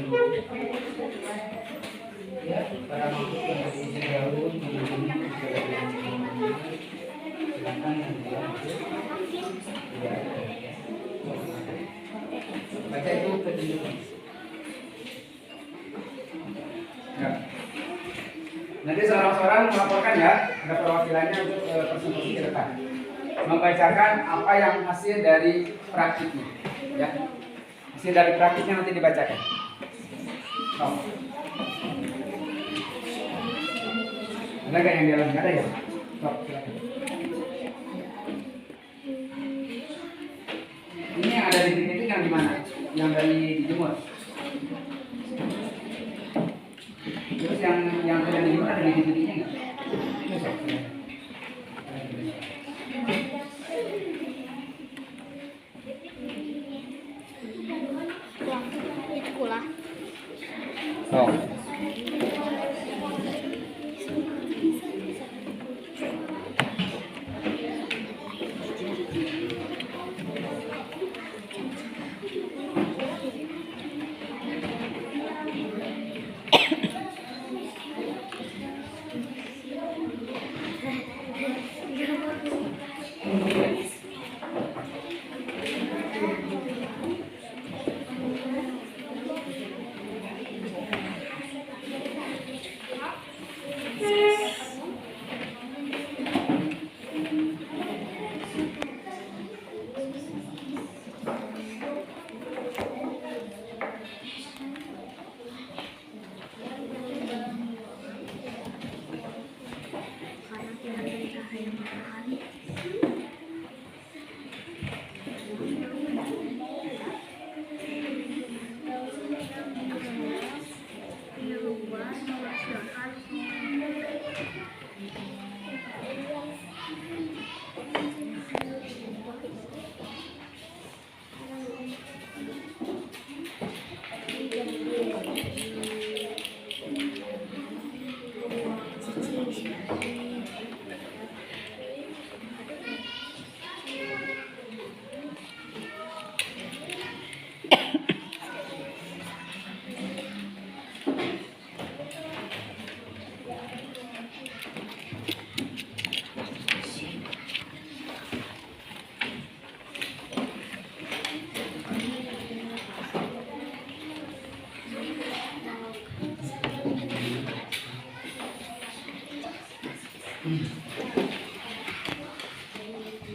ya, para makhluk yang berisi daun, silakan yang di dalam ya. Baca itu petunjuknya. Ya. Nanti seorang-seorang melaporkan ya, ada perwakilannya untuk presentasi ke depan. Membacakan apa yang hasil dari praktiknya, ya. Hasil dari praktiknya nanti dibacakan. Oh. Ada nggak yang di dalam? Ada ya? Oh, silakan. Ini yang ada di titik yang di mana? Yang dari dijemur. Terus yang Oh.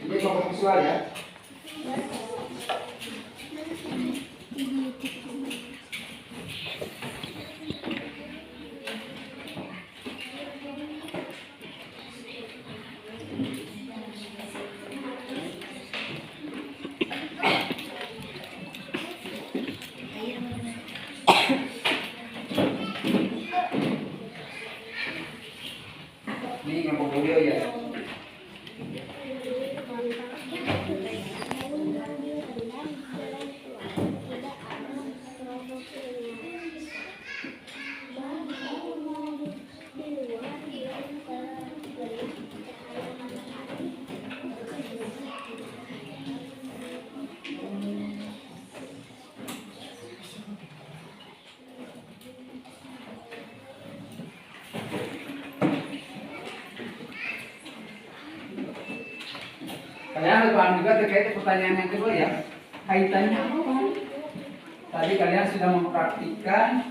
Ini kelompok visual ya. Ini kelompok audio ya. Kalian harus paham juga terkait pertanyaan yang kedua ya. Kaitannya apa? Tadi kalian sudah mempraktikkan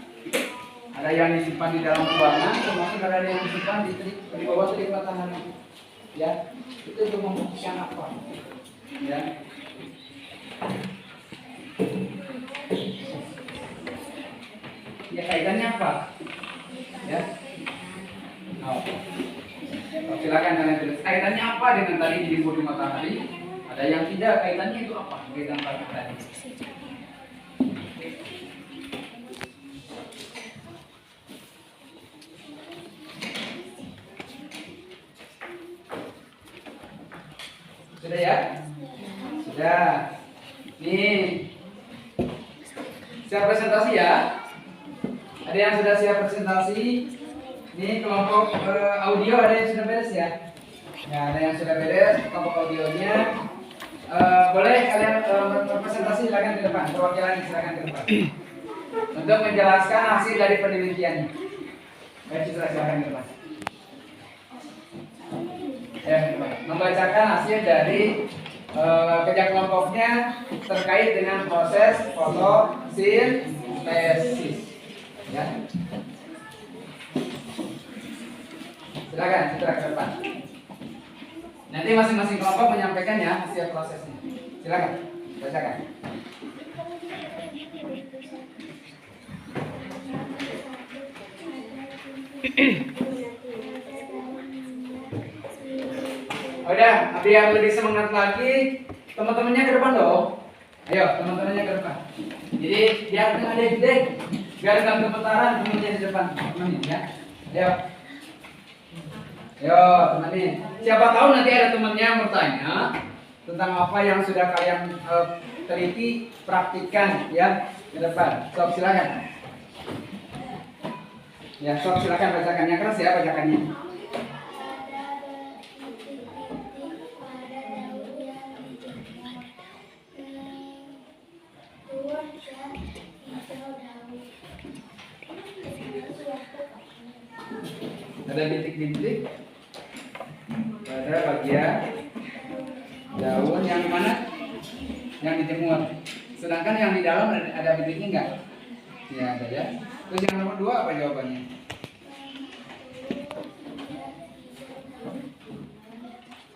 ada yang disimpan di dalam ruangan, termasuk ada yang disimpan di bawah terik matahari. Ya, itu untuk membuktikan apa? Ya. Ya kaitannya apa? Ya. Oh. Silakan kalian tulis kaitannya apa dengan tadi di bawah matahari. Ada yang tidak, kaitannya itu apa? Kaitan apa tadi? Sudah ya? Sudah. Nih. Siap presentasi ya? Ada yang sudah siap presentasi? Ini kelompok audio ada yang sudah beres ya? Ya, ada yang sudah beres kelompok audionya. Boleh kalian presentasi, silakan ke depan. Perwakilan silakan ke depan. Untuk menjelaskan hasil dari penelitiannya. Baik, silakan ke depan. Ya, membacakan hasil dari kerja kelompoknya terkait dengan proses fotosintesis. Ya. Silakan ke depan. Nanti masing-masing kelompok menyampaikannya hasil prosesnya. Silakan bacakan. Udah, biar lebih semangat lagi, teman-temannya ke depan dong. Ayo, teman-temannya ke depan. Jadi biar nggak ada ide, biar nggak gemetaran, temannya di depan, temenin ya. Ayo. Yo, temenin. Siapa tahu nanti ada temannya yang bertanya tentang apa yang sudah kalian teliti, praktikkan ya ke depan. So, silakan. Ya, sok silakan bacakannya keras ya bacakannya. Ada bintik-bintik pada bagian daun yang mana? Yang dijemur. Sedangkan yang di dalam ada bintiknya enggak? Ya ada ya. Terus yang nomor 2 apa jawabannya?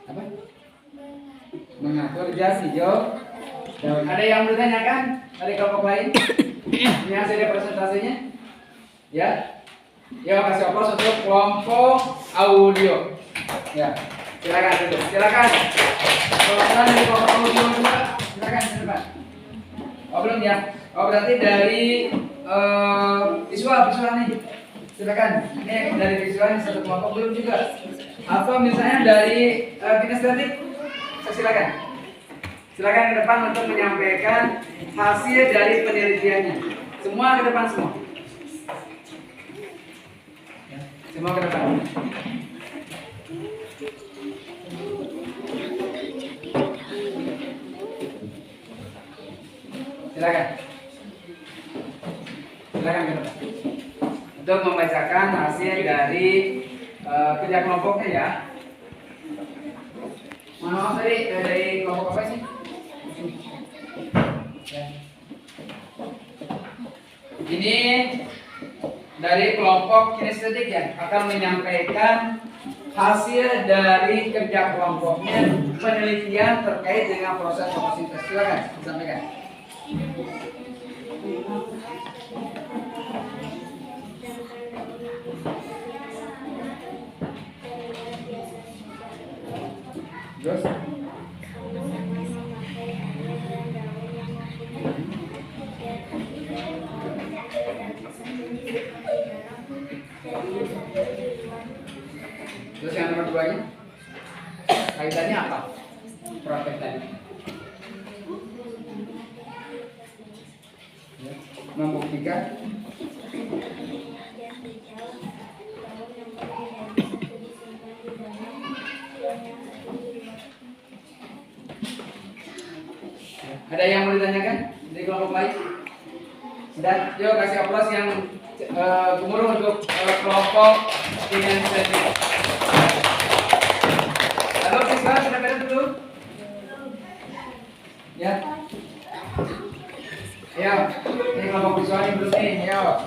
Apa? Mengatur jas hijau daun. Ada yang bertanyakan dari kelompok lain? Ini hasil presentasinya? Ya. Ya, kasih aplaus untuk kelompok audio. Ya, silakan duduk. Silakan. Kalau dari kelompok audio juga, silakan ke depan. Oh belum ya? Oh berarti dari visual nih. Silakan. Ini dari visual ini satu kelompok belum juga. Atau misalnya dari kinestetik, silakan. Silakan ke depan untuk menyampaikan hasil dari penelitiannya. Semua ke depan semua. Semua ke depan. Silakan. Silakan ke depan. Untuk membacakan hasil dari kerja kelompoknya ya. Maaf dari kelompok apa sih? Ya. Ini dari kelompok kinestetik ya akan menyampaikan hasil dari kerja kelompoknya penelitian terkait dengan proses fotosintesis. Silakan disampaikan. Terus? Terus yang nomor 2 nya kaitannya apa? Praktek tadi. Ya, membuktikan ada yang mau ditanyakan dari kelompok lain? Sudah, yuk kasih aplaus yang gemuruh untuk kelompok kinestetik. Halo siswa, sudah beres dulu? Ya. Ayo, ini kelompok visual yang belum nih, ayo.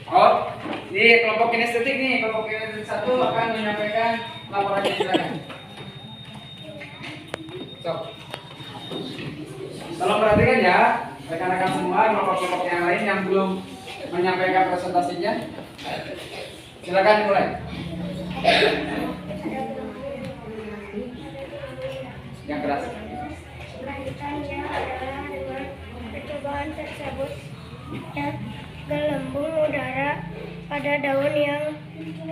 Oh, ini kelompok kinestetik nih, kelompok kinestetik 1 akan menyampaikan laporannya, silakan. Sok. Tolong perhatikan ya, rekan-rekan semua kelompok-kelompok yang lain yang belum menyampaikan presentasinya. Silakan dimulai. Yang keras. Lanjutannya adalah dengan percobaan tersebut yang gelembung udara pada daun yang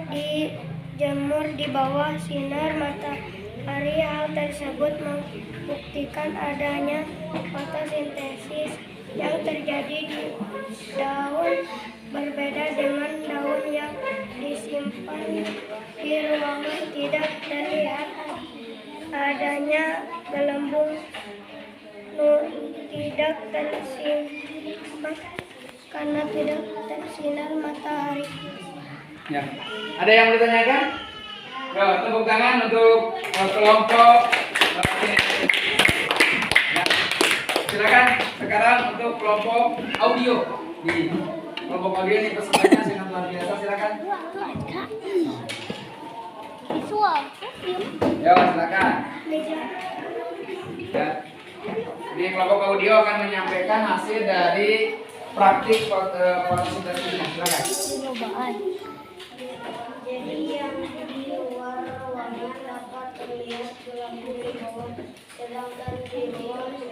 dijemur di bawah sinar matahari. Hal tersebut membuktikan adanya fotosintesis yang terjadi di daun, berbeda dengan daun yang disimpan di ruangan. Tidak terlihat adanya gelembung, tidak tersimpan karena tidak tersinar matahari. Ya. Ada yang mau ditanyakan? Yo, tepuk tangan untuk kelompok ya. Silakan sekarang untuk kelompok audio. Di kelompok audio ini pesertanya sangat luar biasa. Silakan. Visual. Yo, silakan. Ya. Ini kelompok audio akan menyampaikan hasil dari praktik fotosintesis. Silakan. Percobaan. Jadi yang di luar ruangan dapat terlihat gelembung di bawah, sedangkan di ruangan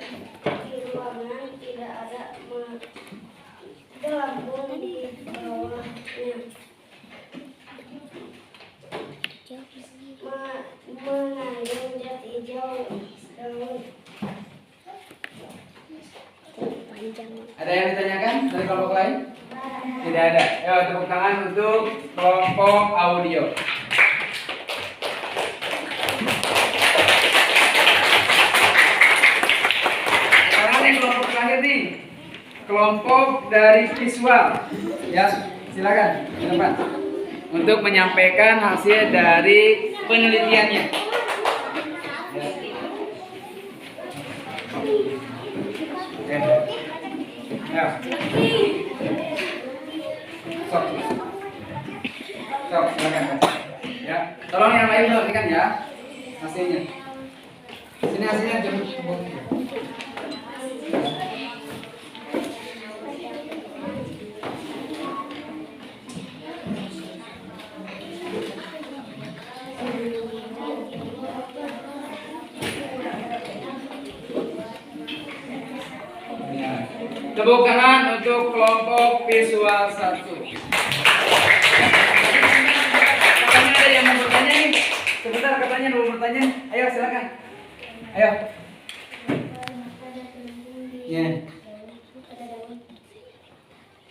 tidak ada gelembung di bawahnya. Mengandung zat hijau daun. Ada yang ditanyakan dari kelompok lain? Tidak ada. Ya, tepuk tangan untuk kelompok audio. Sekarang yang kelompok terakhir nih, kelompok dari visual. Ya, silakan ke depan untuk menyampaikan hasil dari penelitiannya. Ya. Ya. Sok, silakan. Ya, tolong yang lain perhatikan ya hasilnya. Sini hasilnya jemput. Tepuk tangan untuk kelompok visual 1. Katanya ada yang mau bertanya nih. Sebentar katanya mau bertanya. Ayo silakan. Ayo. Ya.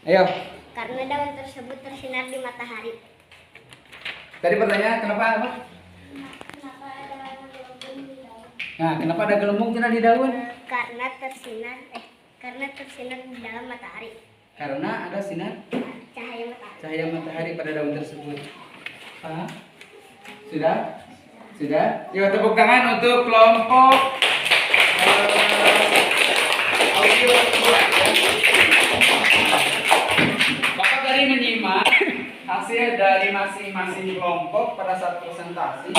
Ayo. Karena daun tersebut tersinar di matahari. Tadi pertanyaan kenapa apa? Nah, kenapa ada gelembung di daun? Karena tersinar di dalam matahari. Karena ada sinar Cahaya matahari pada daun tersebut. Paham? Sudah? Sudah? Yuk tepuk tangan untuk kelompok audio kedua. Bapak tadi menyimak hasil dari masing-masing kelompok pada saat presentasi.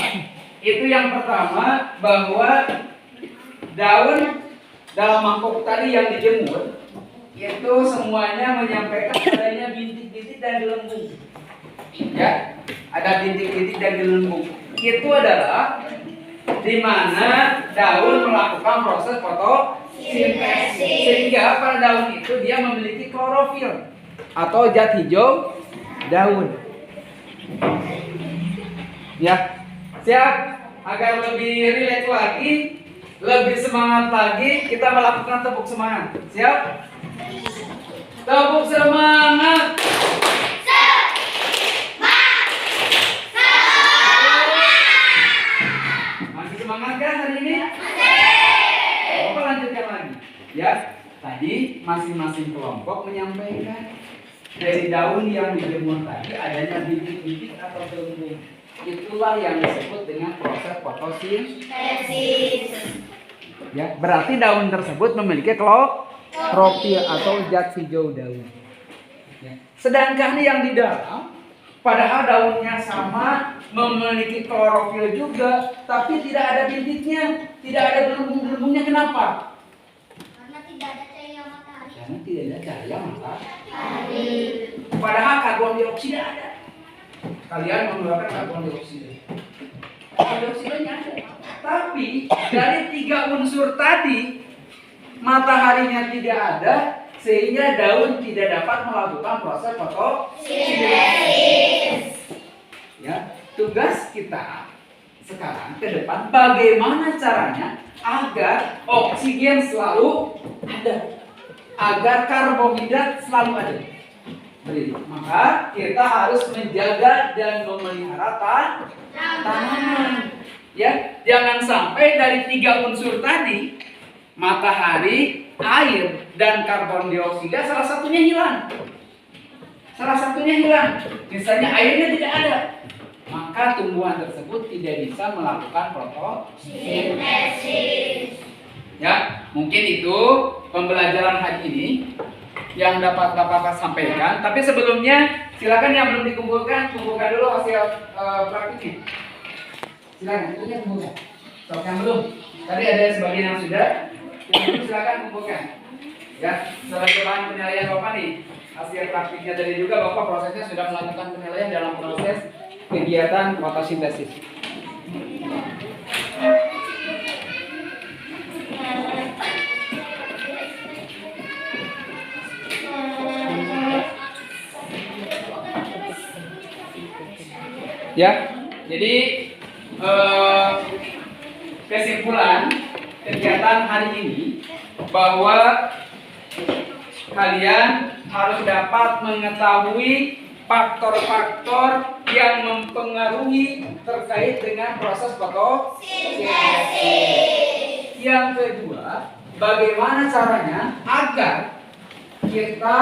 Itu yang pertama, bahwa daun dalam mangkok tadi yang dijemur itu semuanya menyampaikan adanya bintik-bintik dan gelembung. Ya, ada bintik-bintik dan gelembung. Itu adalah di mana daun melakukan proses fotosintesis, sehingga pada daun itu dia memiliki klorofil atau zat hijau daun. Ya, siap? Agar lebih rileks lagi, lebih semangat lagi, kita melakukan tepuk semangat. Siap? Tepuk semangat. Masih semangat kan hari ini? Coba lanjutkan lagi. Ya, tadi masing-masing kelompok menyampaikan dari daun yang dijemur tadi adanya bintik-bintik atau gelembung. Itulah yang disebut dengan proses fotosintesis. Ya, berarti daun tersebut memiliki klorofil atau zat hijau daun. Ya. Sedangkan yang di dalam, padahal daunnya sama, memiliki klorofil juga, tapi tidak ada bintiknya, tidak ada gelembung-gelembungnya. Kenapa? Karena tidak ada cahaya matahari. Karena tidak ada cahaya matahari. Padahal karbon dioksida ada. Kalian mengeluarkan karbon dioksida. Karbon dioksidanya ada. Tapi dari 3 unsur tadi, mataharinya tidak ada, sehingga daun tidak dapat melakukan proses fotosintesis. Ya, tugas kita sekarang ke depan bagaimana caranya agar oksigen selalu ada, agar karbohidrat selalu ada. Maka kita harus menjaga dan memelihara tanaman. Ya, jangan sampai dari 3 unsur tadi, matahari, air, dan karbon dioksida salah satunya hilang. Misalnya airnya tidak ada, maka tumbuhan tersebut tidak bisa melakukan fotosintesis. Ya, mungkin itu pembelajaran hari ini yang dapat Bapak sampaikan. Tapi sebelumnya, silakan yang belum kumpulkan dulu hasil praktiknya. Silakan, itu kumpulkan. Yang belum, tadi ada sebagian yang sudah. Yang belum silakan kumpulkan. Ya, sebagai bahan penilaian Bapak nih, hasil praktiknya tadi juga Bapak prosesnya sudah melakukan penilaian dalam proses kegiatan fotosintesis. Ya, jadi kesimpulan kegiatan hari ini bahwa kalian harus dapat mengetahui faktor-faktor yang mempengaruhi terkait dengan proses fotosintesis. Yang kedua, bagaimana caranya agar kita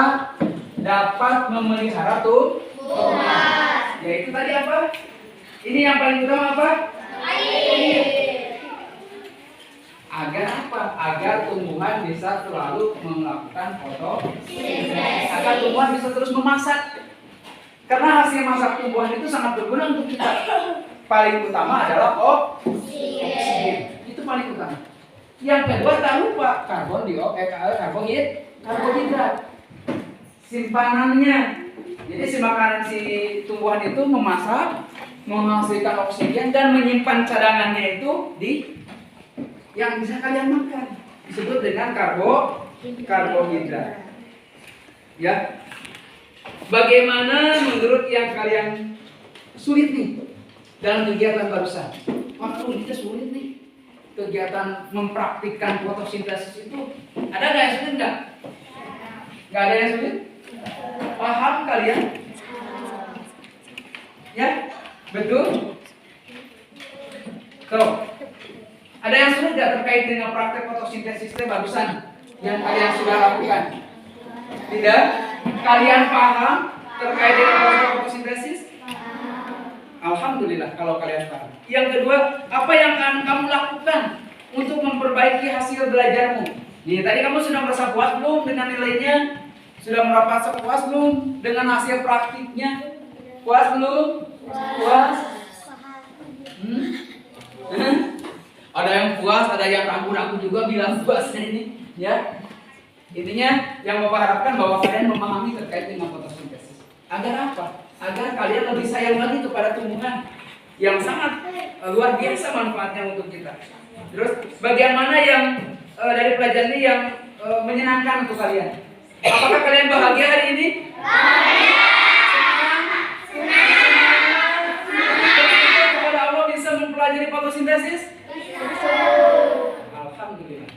dapat memelihara tumbuhan. Yaitu tadi apa? Ini yang paling utama apa? Air. Agar apa? Agar tumbuhan bisa selalu melakukan fotosintesis. Agar tumbuhan bisa terus memasak. Karena hasil masak tumbuhan itu sangat berguna untuk kita. Paling utama adalah oksigen. Itu paling utama. Yang kedua tak lupa karbohidrat. Simpanannya. Jadi si makanan si tumbuhan itu memasak, menghasilkan oksigen dan menyimpan cadangannya itu di yang bisa kalian makan. Disebut dengan karbohidrat. Ya. Bagaimana menurut yang kalian sulit nih dalam kegiatan barusan? Waktu kita sulit nih kegiatan mempraktikkan fotosintesis itu. Ada nggak yang sulit nggak? Nggak ada yang sulit? Paham kalian? Ya, betul. Tuh, ada yang sulit nggak terkait dengan praktek fotosintesis barusan yang kalian sudah lakukan? Tidak? Kalian paham terkait dengan proses fotosintesis? Alhamdulillah kalau kalian paham. Yang kedua, apa yang akan kamu lakukan untuk memperbaiki hasil belajarmu? Nih, tadi kamu sudah merasa puas belum dengan nilainya? Sudah merasa puas belum dengan hasil praktiknya? Puas belum? Puas? Ada yang puas, ada yang ragu-ragu juga bilang puas ini, ya. Intinya yang Bapak harapkan bahwa kalian memahami terkait dengan fotosintesis. Agar apa? Agar kalian lebih sayang lagi kepada tumbuhan yang sangat luar biasa manfaatnya untuk kita. Terus bagian mana yang dari pelajaran ini yang menyenangkan untuk kalian? Apakah kalian bahagia hari ini? Senang. Kepada Allah bisa mempelajari fotosintesis? Alhamdulillah.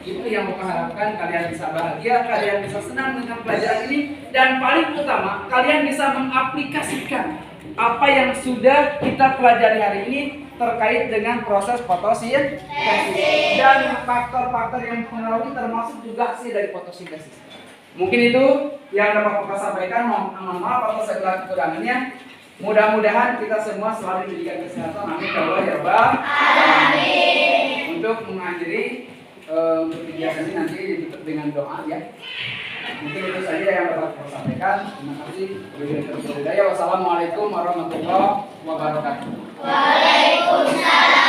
Itu yang Bapak harapkan, kalian bisa bahagia, kalian bisa senang dengan pelajaran ini, dan paling utama kalian bisa mengaplikasikan apa yang sudah kita pelajari hari ini terkait dengan proses fotosintesis dan faktor-faktor yang mempengaruhi termasuk juga hasil dari fotosintesis. Mungkin itu yang dapat Bapak sampaikan. Mohon maaf atas segala kekurangannya. Mudah-mudahan kita semua selalu diberikan kesehatan. Amin ya Allah ya Rabbal alamin. Untuk mengakhiri kegiatan ini nanti ditutup dengan doa ya. Mungkin itu saja yang dapat saya sampaikan. Terima kasih. Wassalamualaikum warahmatullahi wabarakatuh. Waalaikumsalam.